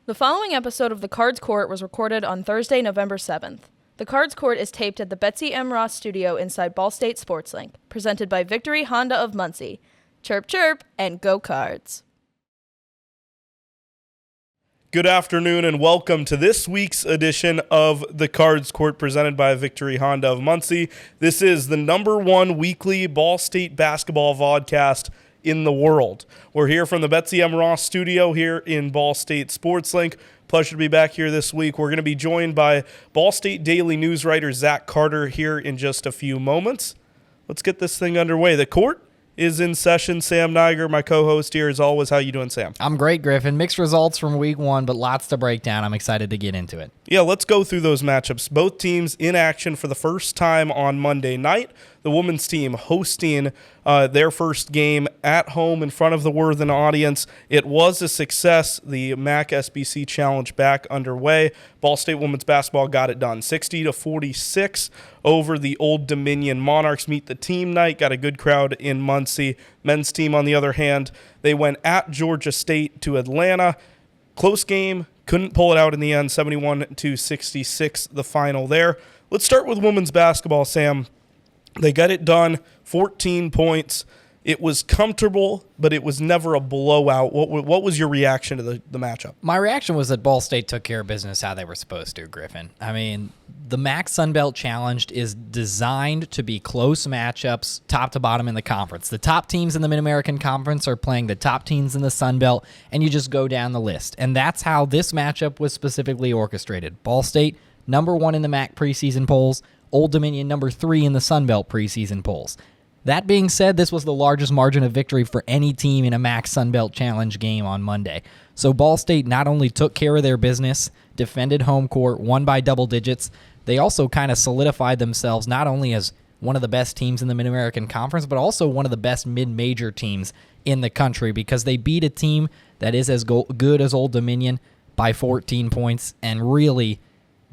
The following episode of The Cards Court was recorded on Thursday, November 7th. The Cards Court is taped at the Betsy M. Ross studio inside Ball State SportsLink, presented by Victory Honda of Muncie. Chirp, chirp, and go Cards. Good afternoon and welcome to this week's edition of The Cards Court presented by Victory Honda of Muncie. This is the #1 weekly Ball State basketball vodcast in the world. We're here from the Betsy M. Ross studio here in Ball State SportsLink. Pleasure to be back here this week. We're going to be joined by Ball State Daily News writer Zach Carter here in just a few moments. Let's get this thing underway. The court is in session. Sam Neiger, my co-host here as always. How you doing, Sam? I'm great, Griffin. Mixed results from week one, but lots to break down. I'm excited to get into it. Yeah, let's go through those matchups. Both teams in action for the first time on Monday night. The women's team hosting their first game at home in front of the Worthen audience. It was a success. The MAC SBC Challenge back underway. Ball State women's basketball got it done. 60-46 over the Old Dominion Monarchs. Meet the team night. Got a good crowd in Muncie. Men's team, on the other hand, they went at Georgia State to Atlanta. Close game. Couldn't pull it out in the end. 71-66 the final there. Let's start with women's basketball, Sam. They got it done, 14 points. It was comfortable, but it was never a blowout. What was your reaction to the matchup? My reaction was that Ball State took care of business how they were supposed to, Griffin. I mean, the MAC Sunbelt Challenge is designed to be close matchups top to bottom in the conference. The top teams in the Mid-American Conference are playing the top teams in the Sunbelt, and you just go down the list. And that's how this matchup was specifically orchestrated. Ball State, #1 in the MAC preseason polls. Old Dominion, #3 in the Sunbelt preseason polls. That being said, this was the largest margin of victory for any team in a MAC Sunbelt Challenge game on Monday. So Ball State not only took care of their business, defended home court, won by double digits, they also kind of solidified themselves not only as one of the best teams in the Mid-American Conference, but also one of the best mid-major teams in the country because they beat a team that is as good as Old Dominion by 14 points and really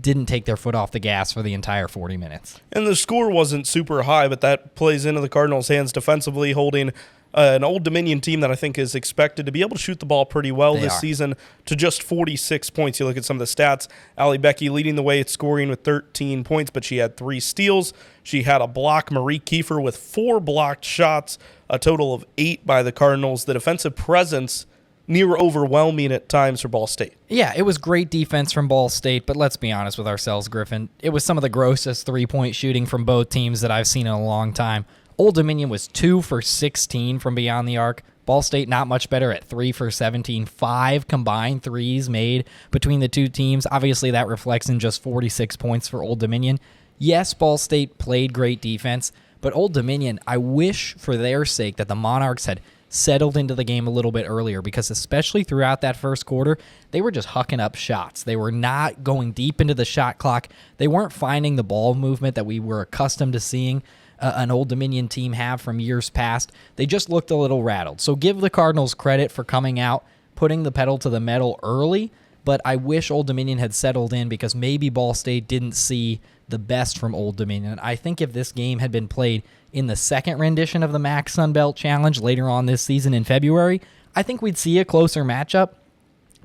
didn't take their foot off the gas for the entire 40 minutes. And the score wasn't super high, but that plays into the Cardinals' hands defensively, holding an Old Dominion team that I think is expected to be able to shoot the ball pretty well this season to just 46 points. You look at some of the stats. Allie Becky leading the way at scoring with 13 points, but she had 3 steals. She had a block. Marie Kiefer with 4 blocked shots, a total of 8 by the Cardinals. The defensive presence near overwhelming at times for Ball State. Yeah, it was great defense from Ball State, but let's be honest with ourselves, Griffin. It was some of the grossest three-point shooting from both teams that I've seen in a long time. Old Dominion was 2 for 16 from beyond the arc. Ball State not much better at 3 for 17. 5 combined threes made between the two teams. Obviously, that reflects in just 46 points for Old Dominion. Yes, Ball State played great defense, but Old Dominion, I wish for their sake that the Monarchs had settled into the game a little bit earlier because especially throughout that first quarter, they were just hucking up shots. They were not going deep into the shot clock. They weren't finding the ball movement that we were accustomed to seeing an Old Dominion team have from years past. They just looked a little rattled. So give the Cardinals credit for coming out, putting the pedal to the metal early, but I wish Old Dominion had settled in because maybe Ball State didn't see the best from Old Dominion. I think if this game had been played in the second rendition of the MAC Sunbelt Challenge later on this season in February, I think we'd see a closer matchup.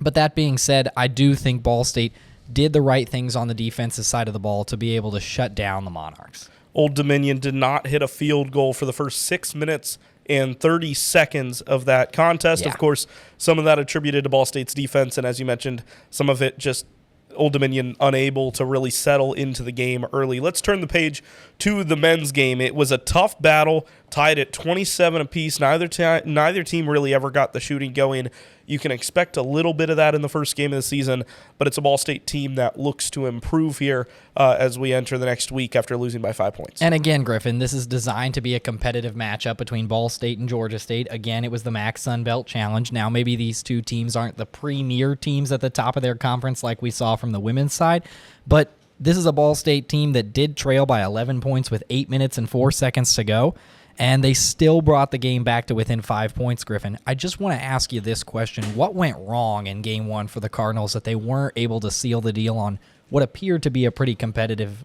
But that being said, I do think Ball State did the right things on the defensive side of the ball to be able to shut down the Monarchs. Old Dominion did not hit a field goal for the first 6 minutes and 30 seconds of that contest. Yeah. Of course, some of that attributed to Ball State's defense, and as you mentioned, some of it just Old Dominion unable to really settle into the game early. Let's turn the page to the men's game. It was a tough battle, tied at 27 apiece. Neither team really ever got the shooting going. You can expect a little bit of that in the first game of the season, but it's a Ball State team that looks to improve here as we enter the next week after losing by 5 points. And again, Griffin, this is designed to be a competitive matchup between Ball State and Georgia State. Again, it was the MAC Sunbelt Challenge. Now, maybe these two teams aren't the premier teams at the top of their conference like we saw from the women's side, but this is a Ball State team that did trail by 11 points with 8 minutes and 4 seconds to go. And they still brought the game back to within 5 points, Griffin. I just want to ask you this question. What went wrong in Game 1 for the Cardinals that they weren't able to seal the deal on what appeared to be a pretty competitive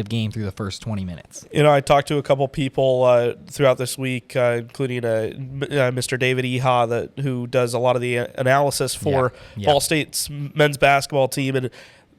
game through the first 20 minutes. I talked to a couple people throughout this week, including Mr. David Eha, who does a lot of the analysis for Ball State's men's basketball team, and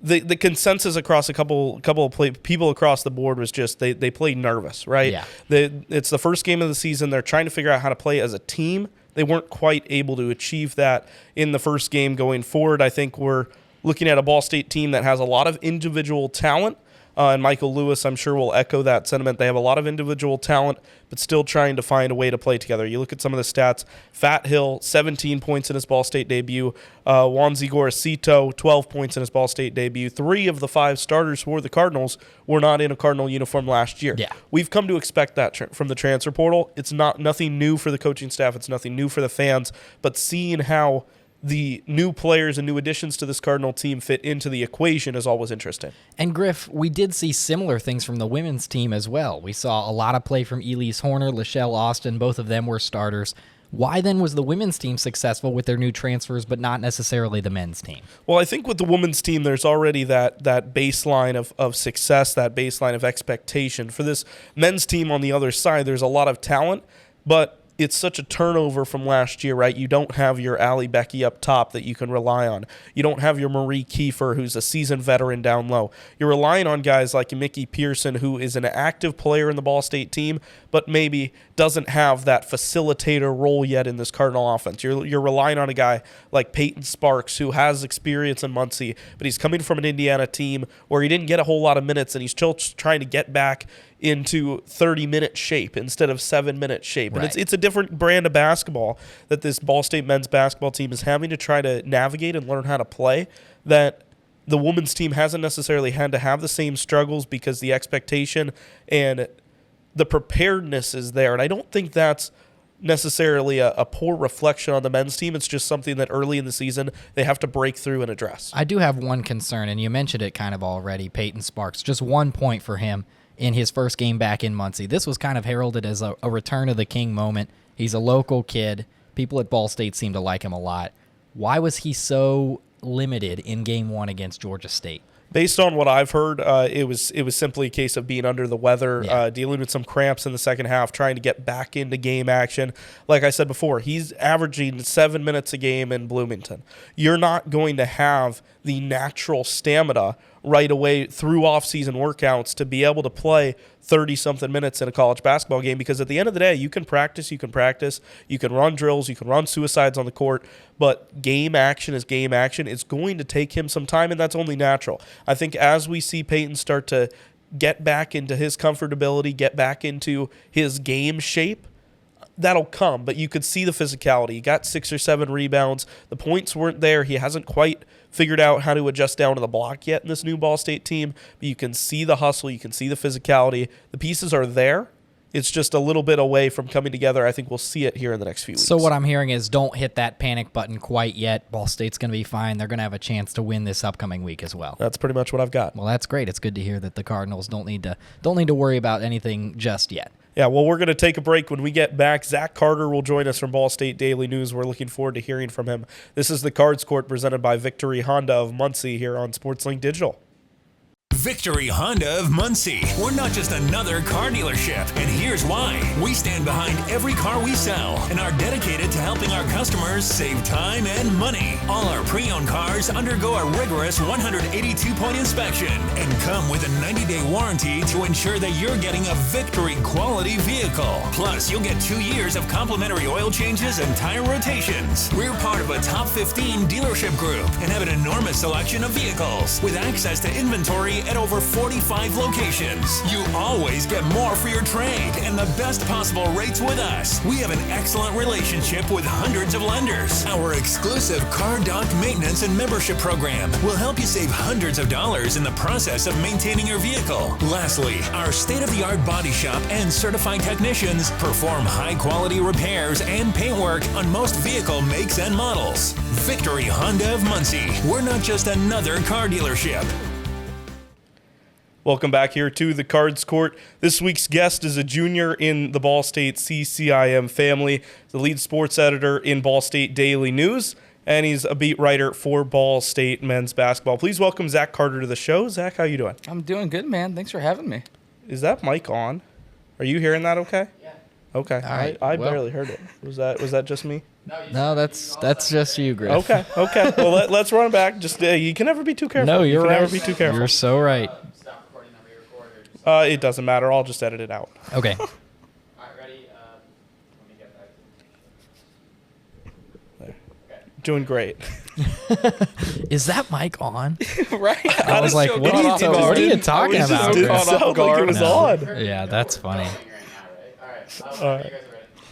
the consensus across a couple of people across the board was just they played nervous, right? Yeah. It's the first game of the season. They're trying to figure out how to play as a team. They weren't quite able to achieve that in the first game. Going forward, I think we're looking at a Ball State team that has a lot of individual talent. And Michael Lewis, I'm sure, will echo that sentiment. They have a lot of individual talent, but still trying to find a way to play together. You look at some of the stats. Fat Hill, 17 points in his Ball State debut. Wanzi Gorosito, 12 points in his Ball State debut. 3 of the 5 starters for the Cardinals were not in a Cardinal uniform last year. Yeah. We've come to expect that from the transfer portal. It's nothing new for the coaching staff. It's nothing new for the fans. But seeing how the new players and new additions to this Cardinal team fit into the equation is always interesting. And Griff, we did see similar things from the women's team as well. We saw a lot of play from Elise Horner, Lachelle Austin. Both of them were starters. Why then was the women's team successful with their new transfers, but not necessarily the men's team? Well, I think with the women's team, there's already that baseline of success, that baseline of expectation. For this men's team on the other side, there's a lot of talent, but it's such a turnover from last year, right? You don't have your Allie Becky up top that you can rely on. You don't have your Marie Kiefer, who's a seasoned veteran down low. You're relying on guys like Mickey Pearson, who is an active player in the Ball State team, but maybe doesn't have that facilitator role yet in this Cardinal offense. You're relying on a guy like Peyton Sparks, who has experience in Muncie, but he's coming from an Indiana team where he didn't get a whole lot of minutes, and he's still trying to get back into 30-minute shape instead of 7-minute shape. Right. And it's a different brand of basketball that this Ball State men's basketball team is having to try to navigate and learn how to play, that the women's team hasn't necessarily had to have the same struggles because the expectation and the preparedness is there. And I don't think that's necessarily a poor reflection on the men's team. It's just something that early in the season they have to break through and address. I do have one concern, and you mentioned it kind of already, Peyton Sparks. Just 1 point for him in his first game back in Muncie. This was kind of heralded as a return of the king moment. He's a local kid. People at Ball State seem to like him a lot. Why was he so limited in game 1 against Georgia State? Based on what I've heard, it was simply a case of being under the weather, dealing with some cramps in the second half, trying to get back into game action. Like I said before, he's averaging 7 minutes a game in Bloomington. You're not going to have the natural stamina right away through off-season workouts to be able to play 30-something minutes in a college basketball game, because at the end of the day, you can practice, you can run drills, you can run suicides on the court, but game action is game action. It's going to take him some time, and that's only natural. I think as we see Peyton start to get back into his comfortability, get back into his game shape, that'll come, but you could see the physicality. He got 6 or 7 rebounds. The points weren't there. He hasn't quite figured out how to adjust down to the block yet in this new Ball State team, but you can see the hustle. You can see the physicality. The pieces are there. It's just a little bit away from coming together. I think we'll see it here in the next few weeks. So what I'm hearing is don't hit that panic button quite yet. Ball State's going to be fine. They're going to have a chance to win this upcoming week as well. That's pretty much what I've got. Well, that's great. It's good to hear that the Cardinals don't need to worry about anything just yet. Yeah, well, we're going to take a break. When we get back, Zach Carter will join us from Ball State Daily News. We're looking forward to hearing from him. This is the Cards Court presented by Victory Honda of Muncie here on SportsLink Digital. Victory Honda of Muncie. We're not just another car dealership, and here's why. We stand behind every car we sell and are dedicated to helping our customers save time and money. All our pre-owned cars undergo a rigorous 182-point inspection and come with a 90-day warranty to ensure that you're getting a Victory quality vehicle. Plus, you'll get 2 years of complimentary oil changes and tire rotations. We're part of a top 15 dealership group and have an enormous selection of vehicles with access to inventory at over 45 locations. You always get more for your trade and the best possible rates with us. We have an excellent relationship with hundreds of lenders. Our exclusive Car Doc maintenance and membership program will help you save hundreds of dollars in the process of maintaining your vehicle. Lastly, our state-of-the-art body shop and certified technicians perform high-quality repairs and paint work on most vehicle makes and models. Victory Honda of Muncie. We're not just another car dealership. Welcome back here to the Cards Court. This week's guest is a junior in the Ball State CCIM family, the lead sports editor in Ball State Daily News, and he's a beat writer for Ball State men's basketball. Please welcome Zach Carter to the show. Zach, how you doing? I'm doing good, man. Thanks for having me. Is that mic on? Are you hearing that okay? Yeah. Okay. All right. I Well. barely heard it. Was that just me? No, that's just you, Griff. Okay. Well, let's run back. Just you can never be too careful. No, you're you can right. Never be too careful. You're so right. It doesn't matter. I'll just edit it out. Okay. All right, ready? Let me get back. Doing great. Is that mic on? Right? I was like, what are you talking It just about? didn't Griff? sound like it was on. Yeah, that's funny. All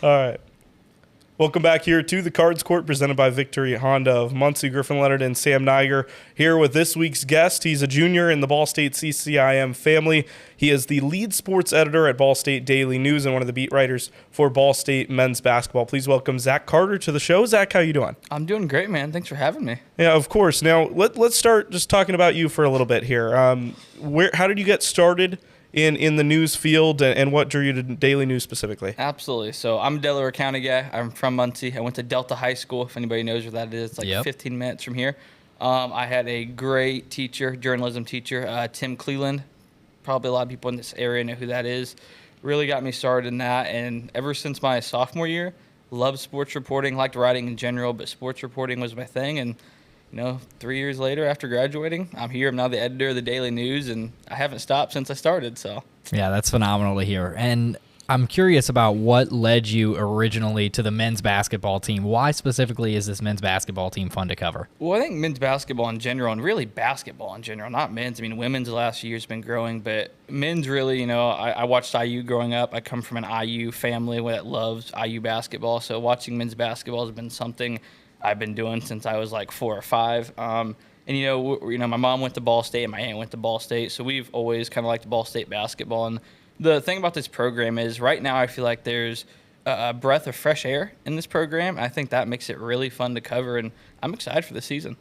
right. Welcome back here to the Cards Court, presented by Victory Honda of Muncie. Griffin, Leonard, and Sam Neiger here with this week's guest. He's a junior in the Ball State CCIM family. He is the lead sports editor at Ball State Daily News and one of the beat writers for Ball State men's basketball. Please welcome Zach Carter to the show. Zach, how you doing? I'm doing great, man. Thanks for having me. Yeah, of course. Now, let's start just talking about you for a little bit here. How did you get started in the news field, and what drew you to Daily News specifically? Absolutely. So I'm a Delaware County guy. I'm from Muncie. I went to Delta High School, if anybody knows where that is. It's like 15 minutes from here. I had a great teacher, journalism teacher, Tim Cleland. Probably a lot of people in this area know who that is. Really got me started in that, and ever since my sophomore year, loved sports reporting, liked writing in general, but sports reporting was my thing. And 3 years later after graduating, I'm here. I'm now the editor of the Daily News, and I haven't stopped since I started. So Yeah, that's phenomenal to hear. And I'm curious about what led you originally to the men's basketball team. Why specifically is this men's basketball team fun to cover? Well, I think men's basketball in general, and really basketball in general, not men's. I mean, women's the last few years has been growing, but men's really, I watched IU growing up. I come from an IU family that loves IU basketball, so watching men's basketball has been something I've been doing since I was like 4 or 5. And my mom went to Ball State and my aunt went to Ball State, so we've always kind of liked Ball State basketball. And the thing about this program is right now I feel like there's a breath of fresh air in this program. I think that makes it really fun to cover, and I'm excited for the season.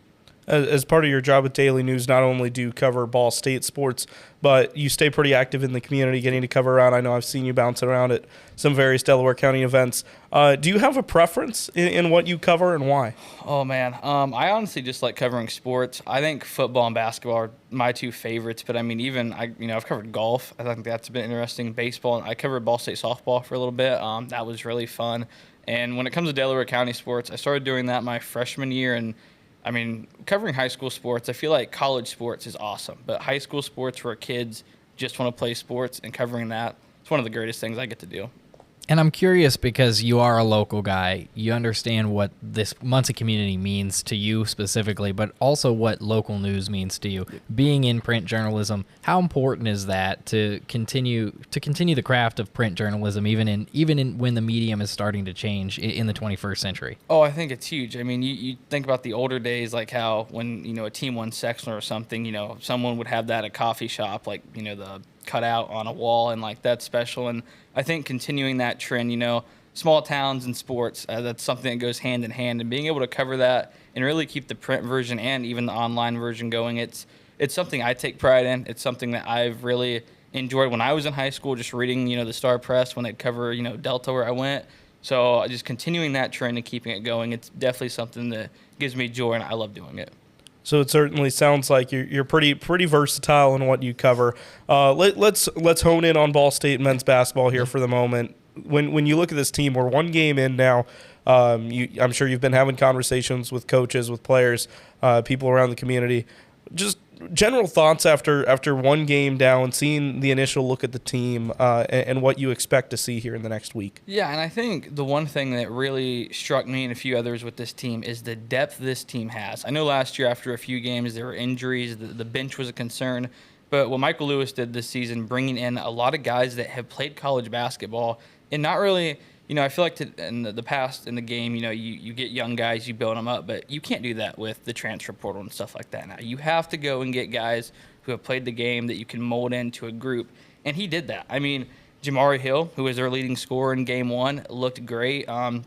As part of your job with Daily News, not only do you cover Ball State sports, but you stay pretty active in the community, getting to cover around. I know I've seen you bouncing around at some various Delaware County events. Do you have a preference in what you cover and why? Oh, man. I honestly just like covering sports. I think football and basketball are my two favorites, but I mean, I've covered golf. I think that's been interesting. Baseball. I covered Ball State softball for a little bit. That was really fun. And when it comes to Delaware County sports, I started doing that my freshman year, and I mean, covering high school sports, I feel like college sports is awesome, but high school sports where kids just want to play sports, and covering that, it's one of the greatest things I get to do. And I'm curious because you are a local guy. You understand what this Muncie community means to you specifically, but also what local news means to you. Being in print journalism, how important is that to continue the craft of print journalism, even in when the medium is starting to change in the 21st century? Oh, I think it's huge. I mean, you think about the older days, like how when a team won sectional or something, someone would have that at a coffee shop, like the cutout on a wall, and like that's special. And I think continuing that trend, small towns and sports, that's something that goes hand in hand, and being able to cover that and really keep the print version and even the online version going, it's something I take pride in. It's something that I've really enjoyed when I was in high school, just reading the Star Press when they'd cover Delta where I went. So just continuing that trend and keeping it going, it's definitely something that gives me joy, and I love doing it. So it certainly sounds like you're pretty versatile in what you cover. Let's hone in on Ball State men's basketball here for the moment. When you look at this team, we're one game in now. I'm sure you've been having conversations with coaches, with players, people around the community. Just general thoughts after one game down, seeing the initial look at the team, and what you expect to see here in the next week. Yeah, and I think the one thing that really struck me and a few others with this team is the depth this team has. I know last year after a few games there were injuries, the bench was a concern, but what Michael Lewis did this season, bringing in a lot of guys that have played college basketball and not really – I feel like in the past in the game, you get young guys, you build them up, but you can't do that with the transfer portal and stuff like that now. You have to go and get guys who have played the game that you can mold into a group, and he did that. I mean, Jamari Hill, who was their leading scorer in Game 1, looked great. And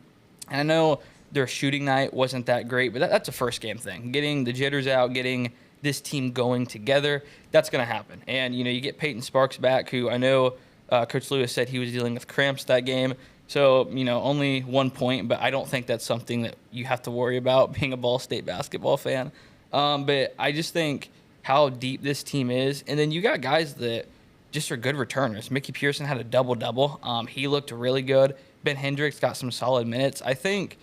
I know their shooting night wasn't that great, but that's a first-game thing. Getting the jitters out, getting this team going together, that's going to happen. And, you get Peyton Sparks back, who I know Coach Lewis said he was dealing with cramps that game. So, only 1 point, but I don't think that's something that you have to worry about being a Ball State basketball fan. But I just think how deep this team is. And then you got guys that just are good returners. Mickey Pearson had a double-double. He looked really good. Ben Hendricks got some solid minutes. I think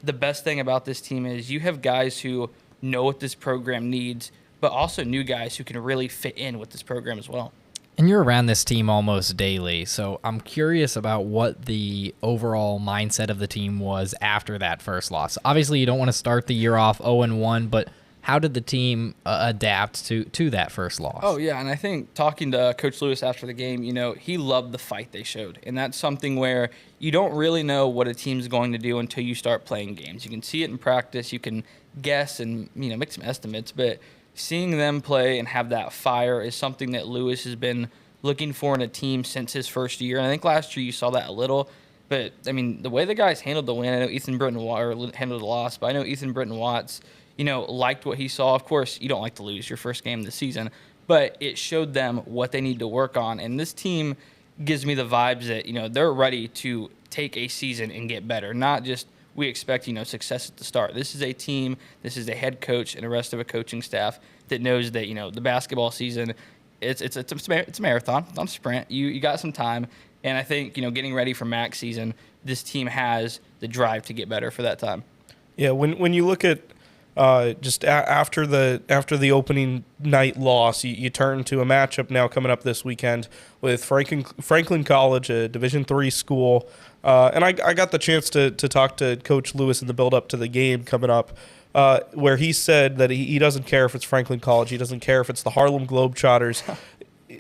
the best thing about this team is you have guys who know what this program needs, but also new guys who can really fit in with this program as well. And you're around this team almost daily, so I'm curious about what the overall mindset of the team was after that first loss. Obviously, you don't want to start the year off 0-1, but how did the team adapt to that first loss? Oh, yeah, and I think talking to Coach Lewis after the game, he loved the fight they showed. And that's something where you don't really know what a team's going to do until you start playing games. You can see it in practice, you can guess and, make some estimates, but seeing them play and have that fire is something that Lewis has been looking for in a team since his first year. And I think last year you saw that a little. But, the way the guys handled the win, I know Ethan Britton handled the loss, but I know Ethan Britton Watts, liked what he saw. Of course, you don't like to lose your first game of the season, but it showed them what they need to work on. And this team gives me the vibes that, they're ready to take a season and get better, not just we expect, success at the start. This is a team, this is a head coach and the rest of a coaching staff that knows that, the basketball season, it's a marathon, it's not a sprint. You got some time. And I think, getting ready for MAC season, this team has the drive to get better for that time. Yeah, when you look at after the opening night loss, you turn to a matchup now coming up this weekend with Franklin College, a Division III school. And I got the chance to talk to Coach Lewis in the build-up to the game coming up, where he said that he doesn't care if it's Franklin College. He doesn't care if it's the Harlem Globetrotters.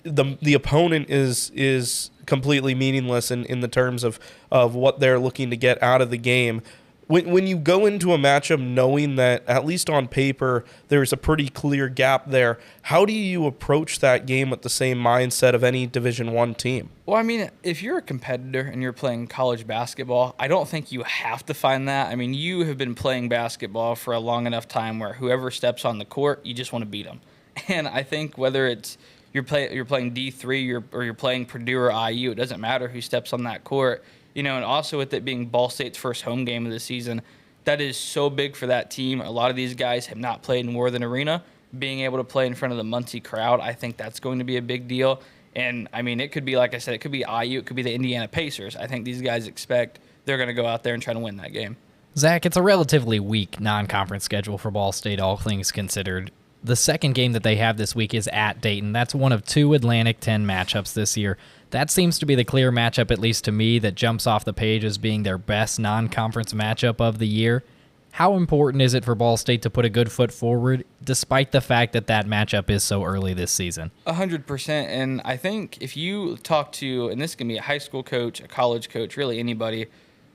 The opponent is completely meaningless in the terms of what they're looking to get out of the game. When you go into a matchup knowing that, at least on paper, there's a pretty clear gap there, how do you approach that game with the same mindset of any Division I team? Well, if you're a competitor and you're playing college basketball, I don't think you have to find that. You have been playing basketball for a long enough time where whoever steps on the court, you just want to beat them. And I think whether it's you're playing D3 or you're playing Purdue or IU, it doesn't matter who steps on that court. And also with it being Ball State's first home game of the season, that is so big for that team. A lot of these guys have not played in Worthen Arena. Being able to play in front of the Muncie crowd, I think that's going to be a big deal. And, it could be, like I said, it could be IU, it could be the Indiana Pacers. I think these guys expect they're going to go out there and try to win that game. Zach, it's a relatively weak non-conference schedule for Ball State, all things considered. The second game that they have this week is at Dayton. That's one of two Atlantic 10 matchups this year. That seems to be the clear matchup, at least to me, that jumps off the page as being their best non-conference matchup of the year. How important is it for Ball State to put a good foot forward, despite the fact that matchup is so early this season? 100%. And I think if you talk to, and this can be a high school coach, a college coach, really anybody,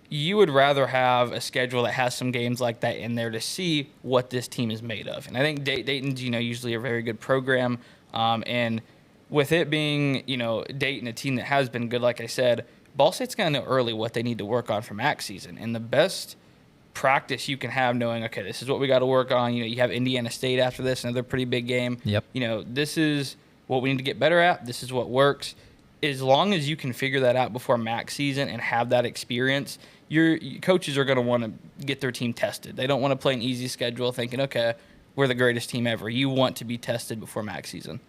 you would rather have a schedule that has some games like that in there to see what this team is made of. And I think Dayton's, usually a very good program. And with it being, Dayton, a team that has been good, like I said, Ball State's going to know early what they need to work on for MAC season. And the best practice you can have knowing, okay, this is what we got to work on. You have Indiana State after this, another pretty big game. Yep. This is what we need to get better at. This is what works. As long as you can figure that out before MAC season and have that experience, your coaches are going to want to get their team tested. They don't want to play an easy schedule thinking, okay, we're the greatest team ever. You want to be tested before MAC season.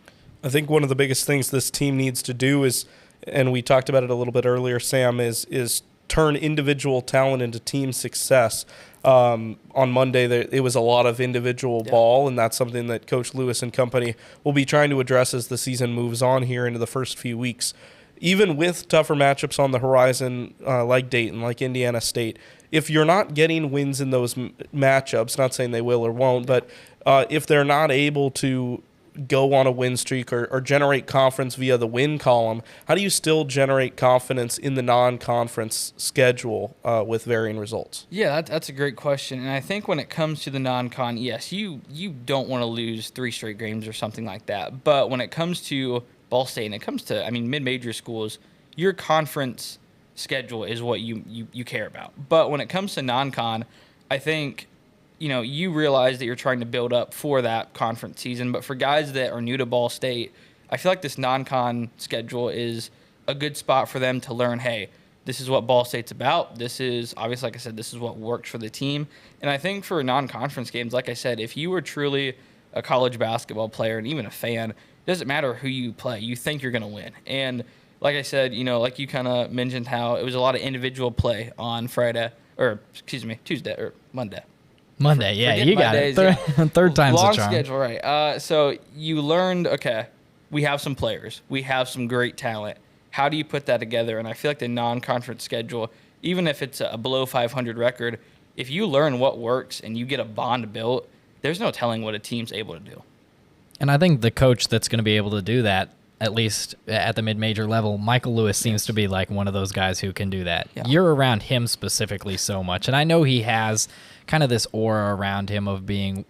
I think one of the biggest things this team needs to do is, and we talked about it a little bit earlier, Sam, is turn individual talent into team success. On Monday, it was a lot of individual ball, and that's something that Coach Lewis and company will be trying to address as the season moves on here into the first few weeks. Even with tougher matchups on the horizon, like Dayton, like Indiana State, if you're not getting wins in those matchups, not saying they will or won't, but if they're not able to go on a win streak or generate confidence via the win column, how do you still generate confidence in the non-conference schedule with varying results? Yeah, that's a great question. And I think when it comes to the non-con, yes, you don't want to lose 3 straight games or something like that. But when it comes to Ball State and it comes to, mid-major schools, your conference schedule is what you care about. But when it comes to non-con, I think you realize that you're trying to build up for that conference season. But for guys that are new to Ball State, I feel like this non-con schedule is a good spot for them to learn, hey, this is what Ball State's about. This is, obviously, like I said, this is what works for the team. And I think for non-conference games, like I said, if you were truly a college basketball player and even a fan, it doesn't matter who you play. You think you're going to win. And like I said, like you kind of mentioned how it was a lot of individual play on Tuesday or Monday. Monday, yeah, you got Mondays, it. Third time's long the charm. schedule, right? So you learned, okay, we have some players, we have some great talent. How do you put that together? And I feel like the non-conference schedule, even if it's a below 500 record, if you learn what works and you get a bond built, there's no telling what a team's able to do. And I think the coach that's going to be able to do that, at least at the mid-major level, Michael Lewis seems to be like one of those guys who can do that. Yeah. You're around him specifically so much, and I know he has kind of this aura around him of being,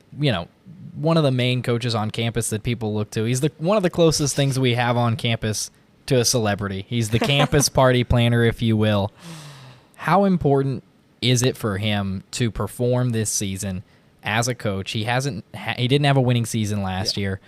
one of the main coaches on campus that people look to. He's one of the closest things we have on campus to a celebrity. He's the campus party planner, if you will. How important is it for him to perform this season as a coach? He didn't have a winning season last year.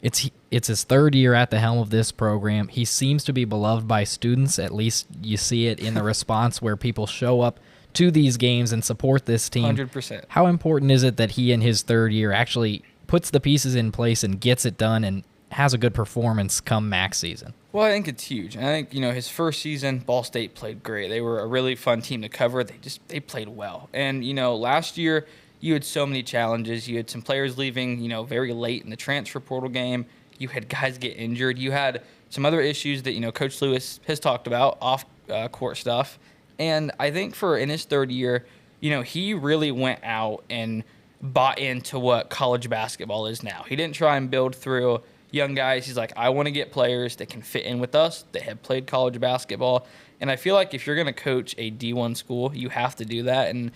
It's his third year at the helm of this program. He seems to be beloved by students. At least you see it in the response where people show up to these games and support this team. 100%. How important is it that he in his third year actually puts the pieces in place and gets it done and has a good performance come MAC season? Well, I think it's huge. I think, his first season, Ball State played great. They were a really fun team to cover. They played well. And, last year you had so many challenges. You had some players leaving, very late in the transfer portal game. You had guys get injured. You had some other issues that, Coach Lewis has talked about, off-court stuff. And I think in his third year, he really went out and bought into what college basketball is now. He didn't try and build through young guys. He's like, I want to get players that can fit in with us, that have played college basketball. And I feel like if you're going to coach a D1 school, you have to do that. And,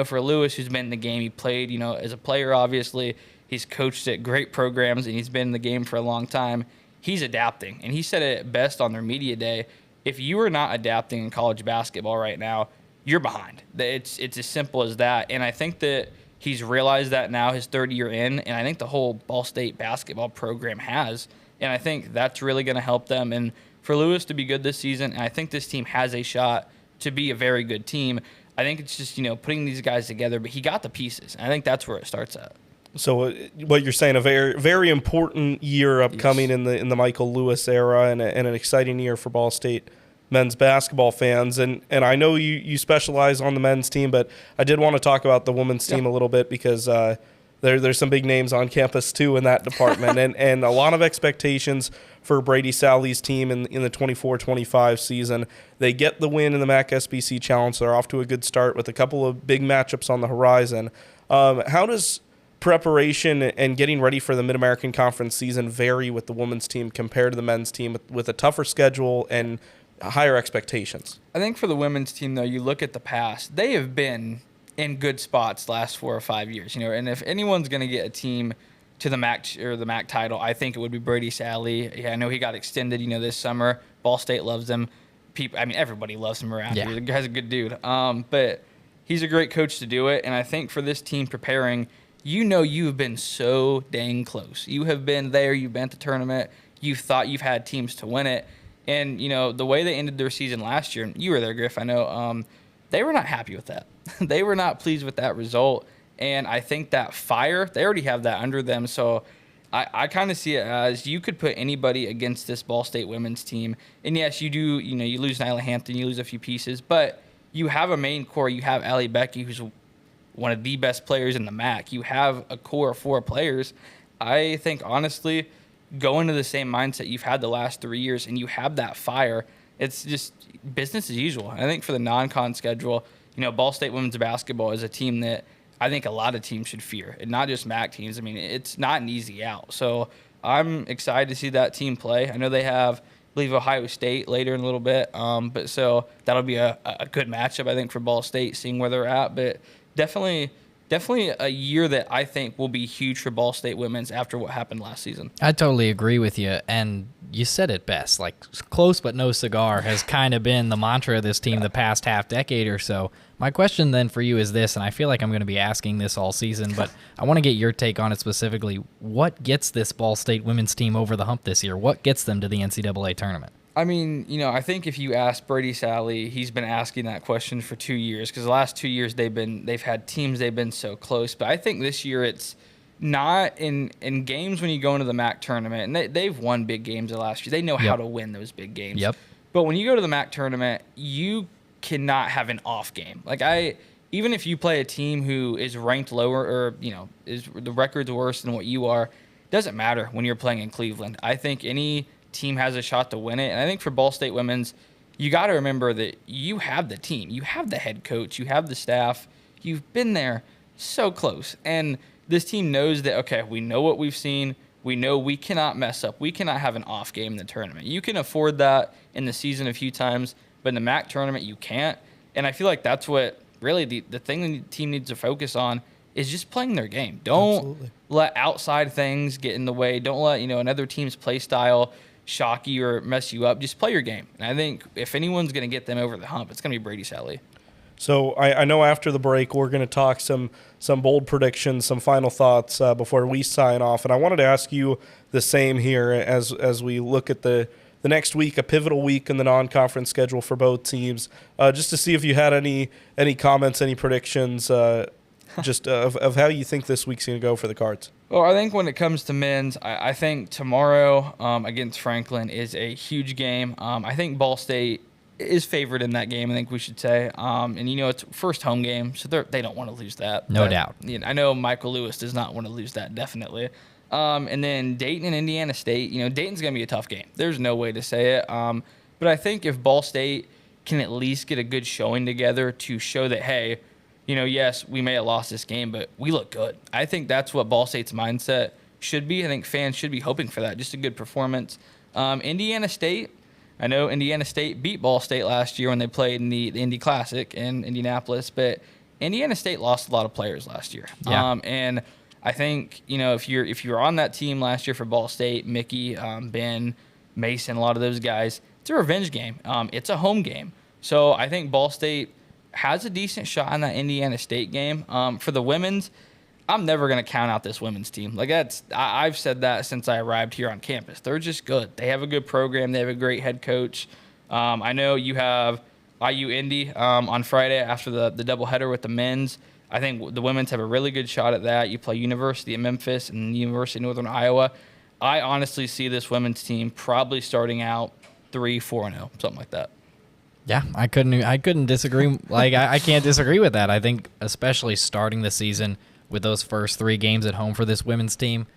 for Lewis, who's been in the game, he played, as a player, obviously. He's coached at great programs, and he's been in the game for a long time. He's adapting. And he said it best on their media day. If you are not adapting in college basketball right now, you're behind. It's as simple as that. And I think that he's realized that now, his third year in, and I think the whole Ball State basketball program has. And I think that's really going to help them. And for Lewis to be good this season, and I think this team has a shot to be a very good team. I think it's just, putting these guys together, but he got the pieces. And I think that's where it starts at. So what you're saying, a very, very important year upcoming in the Michael Lewis era, and an exciting year for Ball State men's basketball fans. And I know you specialize on the men's team, but I did want to talk about the women's team a little bit because there's some big names on campus too in that department, and a lot of expectations for Brady Sally's team in the 24-25 season. They get the win in the MAC SBC Challenge. They're off to a good start with a couple of big matchups on the horizon. How does preparation and getting ready for the Mid-American Conference season vary with the women's team compared to the men's team with a tougher schedule and higher expectations? I think for the women's team, though, you look at the past, they have been in good spots the last 4 or 5 years. And if anyone's going to get a team to the MAC or the MAC title, I think it would be Brady Sally. Yeah, I know he got extended, this summer. Ball State loves him. Everybody loves him around here. The guy's a good dude. But he's a great coach to do it. And I think for this team preparing, you've been so dang close. You have been there. You've been at the tournament. You've thought you've had teams to win it. And, the way they ended their season last year, you were there, Griff, I know, they were not happy with that. They were not pleased with that result. And I think that fire, they already have that under them. So I kind of see it as you could put anybody against this Ball State women's team. And, yes, you do, you lose Nyla Hampton, you lose a few pieces. But you have a main core. You have Allie Becky, who's one of the best players in the MAC. You have a core of 4 players. I think, honestly, go into the same mindset you've had the last 3 years, and you have that fire. It's just business as usual. I think for the non-con schedule, Ball State women's basketball is a team that I think a lot of teams should fear, and not just MAC teams. It's not an easy out. So I'm excited to see that team play. I know they have, I believe, Ohio State later in a little bit, but so that'll be a good matchup, I think, for Ball State, seeing where they're at. But definitely a year that I think will be huge for Ball State women's after what happened last season. I totally agree with you, and you said it best. Like, close but no cigar has kind of been the mantra of this team the past half decade or so. My question then for you is this, and I feel like I'm going to be asking this all season, but I want to get your take on it specifically. What gets this Ball State women's team over the hump this year? What gets them to the NCAA tournament? I mean, I think if you ask Brady Sally, he's been asking that question for 2 years because the last 2 years they've had teams they've been so close. But I think this year it's not in games when you go into the MAC tournament, and they've won big games the last year. They know how to win those big games. Yep. But when you go to the MAC tournament, you cannot have an off game. Even if you play a team who is ranked lower or is the record's worse than what you are, it doesn't matter when you're playing in Cleveland. I think any team has a shot to win it. And I think for Ball State women's, you got to remember that you have the team. You have the head coach. You have the staff. You've been there so close. And this team knows that, okay, we know what we've seen. We know we cannot mess up. We cannot have an off game in the tournament. You can afford that in the season a few times, but in the MAC tournament, you can't. And I feel like that's what really the thing the team needs to focus on is just playing their game. Don't let outside things get in the way. Don't let, another team's play style shock you or mess you up. Just play your game. And I think if anyone's going to get them over the hump, it's going to be Brady Sally. So I know after the break we're going to talk some bold predictions, some final thoughts before we sign off. And I wanted to ask you the same here as we look at the next week, a pivotal week in the non-conference schedule for both teams, just to see if you had any comments, any predictions, just of how you think this week's going to go for the Cards. Well, I think when it comes to men's, I think tomorrow against Franklin is a huge game. I think Ball State is favored in that game, I think we should say. And, it's first home game, so they don't want to lose that. No doubt. I know Michael Lewis does not want to lose that, definitely. And then Dayton and Indiana State, Dayton's going to be a tough game. There's no way to say it. But I think if Ball State can at least get a good showing together to show that, hey, yes, we may have lost this game, but we look good. I think that's what Ball State's mindset should be. I think fans should be hoping for that, just a good performance. Indiana State, I know Indiana State beat Ball State last year when they played in the Indy Classic in Indianapolis, but Indiana State lost a lot of players last year. Yeah. And I think, if you're on that team last year for Ball State, Mickey, Ben, Mason, a lot of those guys, it's a revenge game. It's a home game. So I think Ball State has a decent shot in that Indiana State game. For the women's, I'm never going to count out this women's team. I've said that since I arrived here on campus. They're just good. They have a good program. They have a great head coach. I know you have IU Indy on Friday after the doubleheader with the men's. I think the women's have a really good shot at that. You play University of Memphis and University of Northern Iowa. I honestly see this women's team probably starting out 3-4-0, something like that. Yeah, I couldn't disagree. I can't disagree with that. I think especially starting the season with those first 3 games at home for this women's team,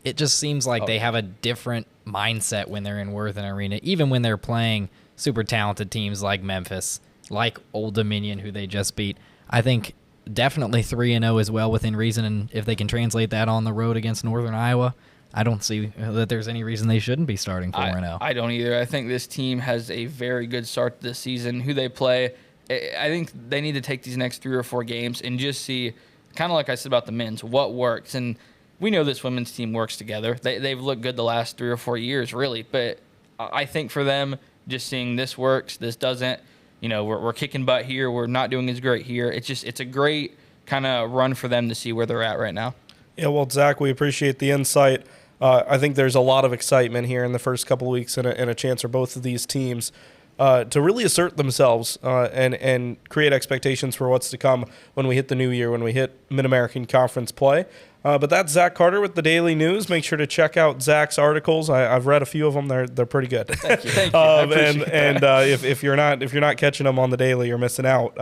it just seems like they have a different mindset when they're in Worthen Arena, even when they're playing super talented teams like Memphis, like Old Dominion, who they just beat. I think definitely 3-0 as well within reason, and if they can translate that on the road against Northern Iowa, I don't see that there's any reason they shouldn't be starting 4-0. I don't either. I think this team has a very good start to this season. Who they play, I think they need to take these next 3 or 4 games and just see, kind of like I said about the men's, what works. And we know this women's team works together. They've looked good the last 3 or 4 years, really. But I think for them, just seeing this works, this doesn't, we're kicking butt here, we're not doing as great here. It's a great kind of run for them to see where they're at right now. Yeah, well, Zach, we appreciate the insight. I think there's a lot of excitement here in the first couple of weeks and a chance for both of these teams to really assert themselves and create expectations for what's to come when we hit the new year, when we hit Mid-American Conference play. But that's Zach Carter with the Daily News. Make sure to check out Zach's articles. I've read a few of them. They're pretty good. Thank you. I appreciate that. If you're not catching them on the Daily, you're missing out.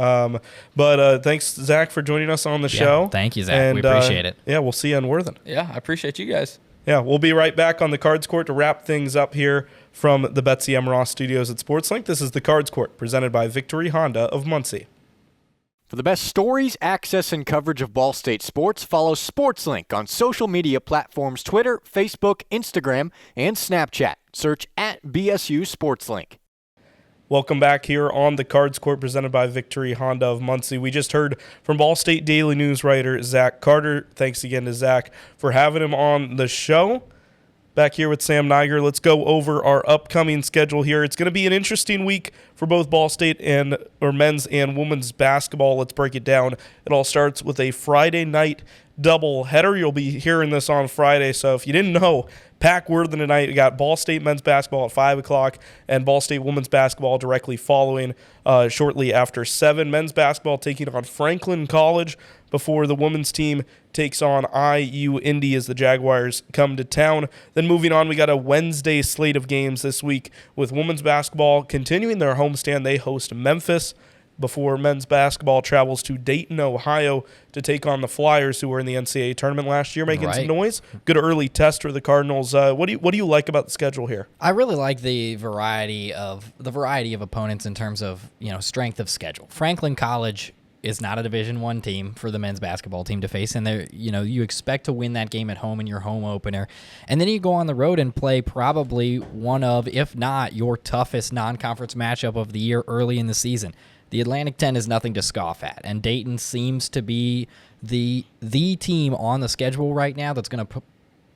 But thanks, Zach, for joining us on the show. Thank you, Zach. And, we appreciate it. Yeah, we'll see you in Worthen. Yeah, I appreciate you guys. Yeah, we'll be right back on the Cards Court to wrap things up here from the Betsy M. Ross Studios at SportsLink. This is the Cards Court, presented by Victory Honda of Muncie. For the best stories, access, and coverage of Ball State sports, follow SportsLink on social media platforms Twitter, Facebook, Instagram, and Snapchat. Search @BSU SportsLink. Welcome back here on the Cards Court, presented by Victory Honda of Muncie. We just heard from Ball State Daily News writer Zach Carter. Thanks again to Zach for having him on the show. back here with Sam Neiger. Let's go over our upcoming schedule here. It's going to be an interesting week for both Ball State or men's and women's basketball. Let's break it down. It all starts with a Friday night doubleheader. You'll be hearing this on Friday, so if you didn't know, pack Worthen tonight. We got Ball State men's basketball at 5 o'clock and Ball State women's basketball directly following shortly after 7. Men's basketball taking on Franklin College before the women's team takes on IU Indy as the Jaguars come to town. Then moving on, we got a Wednesday slate of games this week with women's basketball continuing their homestand. They host Memphis before men's basketball travels to Dayton, Ohio to take on the Flyers, who were in the NCAA tournament last year, making some noise. Good early test for the Cardinals. What do you like about the schedule here? I really like the variety of opponents in terms of strength of schedule. Franklin College is not a Division I team for the men's basketball team to face, and you expect to win that game at home in your home opener, and then you go on the road and play probably one of, if not your toughest non-conference matchup of the year early in the season. The Atlantic 10 is nothing to scoff at, and Dayton seems to be the team on the schedule right now that's going to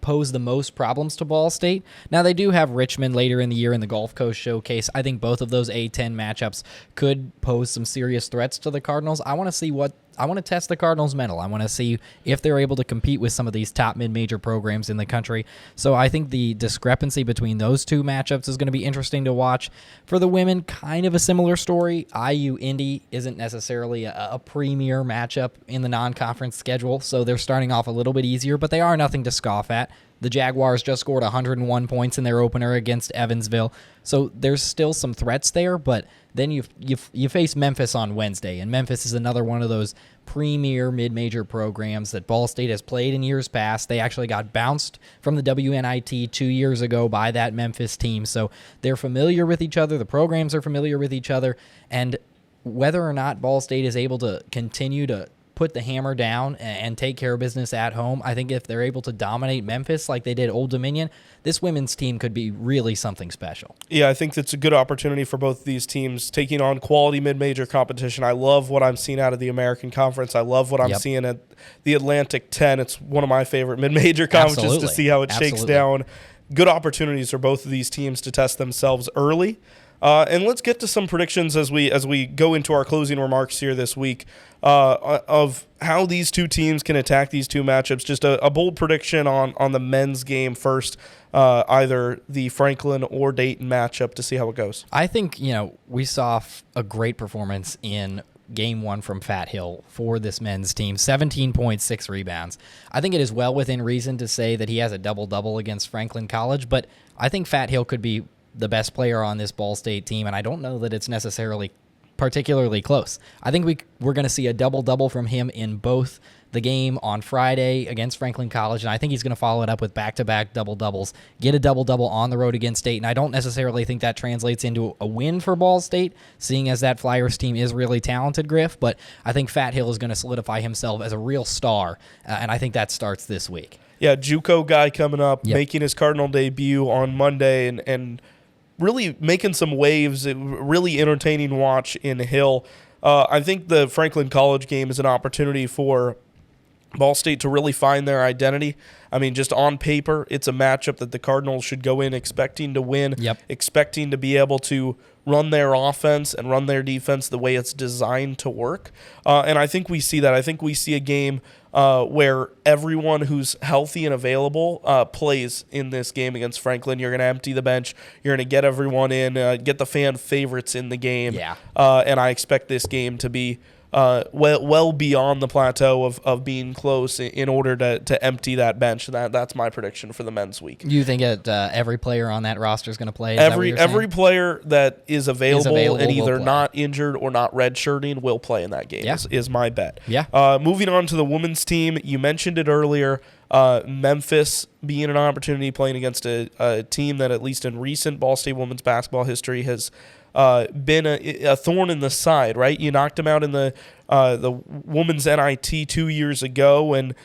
pose the most problems to Ball State. Now, they do have Richmond later in the year in the Gulf Coast Showcase. I think both of those A-10 matchups could pose some serious threats to the Cardinals. I want to test the Cardinals' mettle. I want to see if they're able to compete with some of these top mid-major programs in the country. So I think the discrepancy between those two matchups is going to be interesting to watch. For the women, kind of a similar story. IU Indy isn't necessarily a premier matchup in the non-conference schedule, so they're starting off a little bit easier, but they are nothing to scoff at. The Jaguars just scored 101 points in their opener against Evansville, so there's still some threats there, but then you face Memphis on Wednesday, and Memphis is another one of those premier mid-major programs that Ball State has played in years past. They actually got bounced from the WNIT 2 years ago by that Memphis team, so they're familiar with each other. The programs are familiar with each other, and whether or not Ball State is able to continue to put the hammer down and take care of business at home, I think if they're able to dominate Memphis like they did Old Dominion, this women's team could be really something special. Yeah, I think that's a good opportunity for both of these teams taking on quality mid-major competition. I love what I'm seeing out of the American Conference. I love what I'm seeing at the Atlantic 10. It's one of my favorite mid-major conferences to see how it shakes down. Good opportunities for both of these teams to test themselves early. And let's get to some predictions as we go into our closing remarks here this week of how these two teams can attack these two matchups. Just a bold prediction on the men's game first, either the Franklin or Dayton matchup, to see how it goes. I think, we saw a great performance in Game 1 from Fat Hill for this men's team, 17.6 rebounds. I think it is well within reason to say that he has a double-double against Franklin College, but I think Fat Hill could be the best player on this Ball State team, and I don't know that it's necessarily particularly close. I think we're going to see a double-double from him in both the game on Friday against Franklin College, and I think he's going to follow it up with back-to-back double-doubles, get a double-double on the road against Dayton. I don't necessarily think that translates into a win for Ball State, seeing as that Flyers team is really talented, Griff, but I think Fat Hill is going to solidify himself as a real star, and I think that starts this week. Yeah, JUCO guy coming up, making his Cardinal debut on Monday, and really making some waves, really entertaining watch in Hill. I think the Franklin College game is an opportunity for Ball State to really find their identity. I mean, just on paper, it's a matchup that the Cardinals should go in expecting to win, expecting to be able to run their offense and run their defense the way it's designed to work. And I think we see that. I think we see a game where everyone who's healthy and available plays in this game against Franklin. You're going to empty the bench. You're going to get everyone in, get the fan favorites in the game. And I expect this game to be well beyond the plateau of being close in order to empty that bench. That's my prediction for the men's week. You think every player on that roster is going to play? Every player that is available and either not injured or not redshirting will play in that game. Is my bet. Moving on to the women's team, you mentioned it earlier. Memphis being an opportunity playing against a team that, at least in recent Ball State women's basketball history, has been a thorn in the side, right? You knocked them out in the women's NIT 2 years ago, and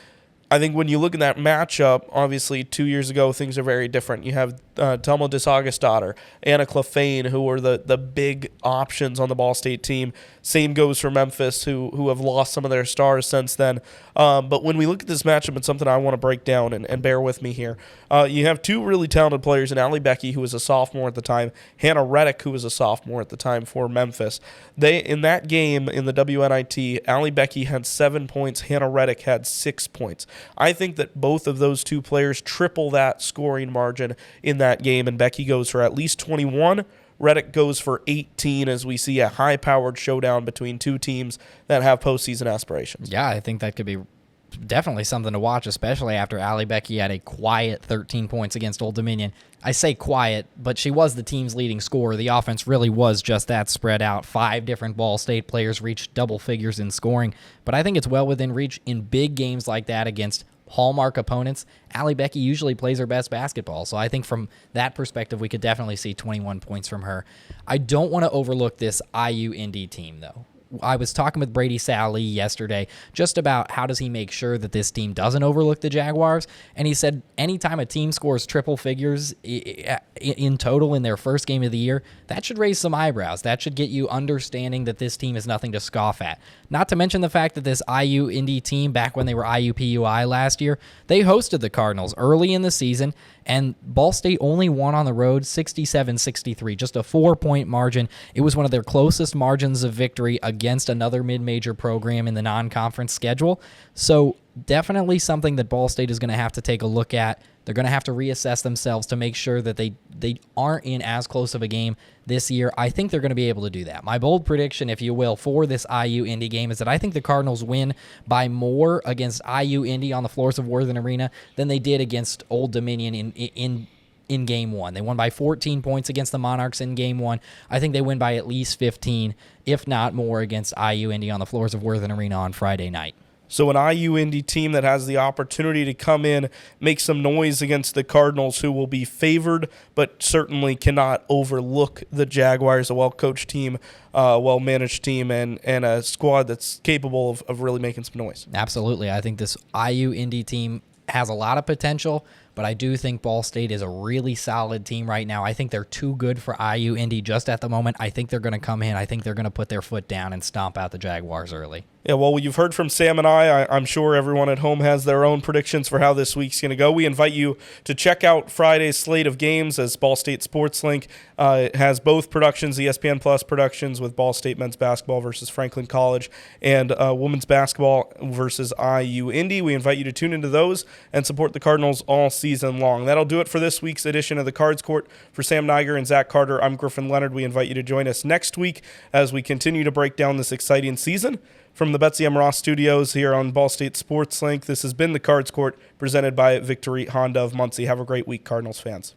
I think when you look at that matchup, obviously 2 years ago, things are very different. You have Telma DeSaugustadter, Anna Clefane, who were the big options on the Ball State team. Same goes for Memphis, who have lost some of their stars since then. But when we look at this matchup, it's something I want to break down, and bear with me here. You have two really talented players in Allie Becky, who was a sophomore at the time, Hannah Reddick, who was a sophomore at the time for Memphis. In that game, in the WNIT, Allie Becky had 7 points, Hannah Reddick had 6 points. I think that both of those two players triple that scoring margin in that game, and Becky goes for at least 21. Reddick goes for 18 as we see a high-powered showdown between two teams that have postseason aspirations. Yeah, I think that could be definitely something to watch, especially after Allie Becky had a quiet 13 points against Old Dominion. I say quiet, but she was the team's leading scorer. The offense really was just that spread out. 5 different Ball State players reached double figures in scoring, but I think it's well within reach in big games like that against hallmark opponents. Allie Becky usually plays her best basketball, so I think from that perspective, we could definitely see 21 points from her. I don't want to overlook this IU Indy team, though. I was talking with Brady Sally yesterday just about how does he make sure that this team doesn't overlook the Jaguars, and he said anytime a team scores triple figures in total in their first game of the year, that should raise some eyebrows. That should get you understanding that this team is nothing to scoff at. Not to mention the fact that this IU Indy team, back when they were IUPUI last year, they hosted the Cardinals early in the season, and Ball State only won on the road 67-63, just a 4-point margin. It was one of their closest margins of victory against another mid-major program in the non-conference schedule. So definitely something that Ball State is going to have to take a look at. They're going to have to reassess themselves to make sure that they aren't in as close of a game this year. I think they're going to be able to do that. My bold prediction, if you will, for this IU Indy game is that I think the Cardinals win by more against IU Indy on the floors of Worthen Arena than they did against Old Dominion in Game 1. They won by 14 points against the Monarchs in Game 1. I think they win by at least 15, if not more, against IU Indy on the floors of Worthen Arena on Friday night. So an IU Indy team that has the opportunity to come in, make some noise against the Cardinals, who will be favored, but certainly cannot overlook the Jaguars, a well-coached team, well-managed team, and a squad that's capable of really making some noise. Absolutely. I think this IU Indy team has a lot of potential, but I do think Ball State is a really solid team right now. I think they're too good for IU Indy just at the moment. I think they're going to come in. I think they're going to put their foot down and stomp out the Jaguars early. Yeah, well, you've heard from Sam and I'm sure everyone at home has their own predictions for how this week's going to go. We invite you to check out Friday's slate of games, as Ball State Sports Link has both productions, ESPN Plus productions with Ball State men's basketball versus Franklin College, and women's basketball versus IU Indy. We invite you to tune into those and support the Cardinals all season long. That'll do it for this week's edition of the Cards Court. For Sam Neiger and Zach Carter, I'm Griffin Leonard. We invite you to join us next week as we continue to break down this exciting season. From the Betsy M. Ross studios here on Ball State Sports Link, this has been the Cards Court presented by Victory Honda of Muncie. Have a great week, Cardinals fans.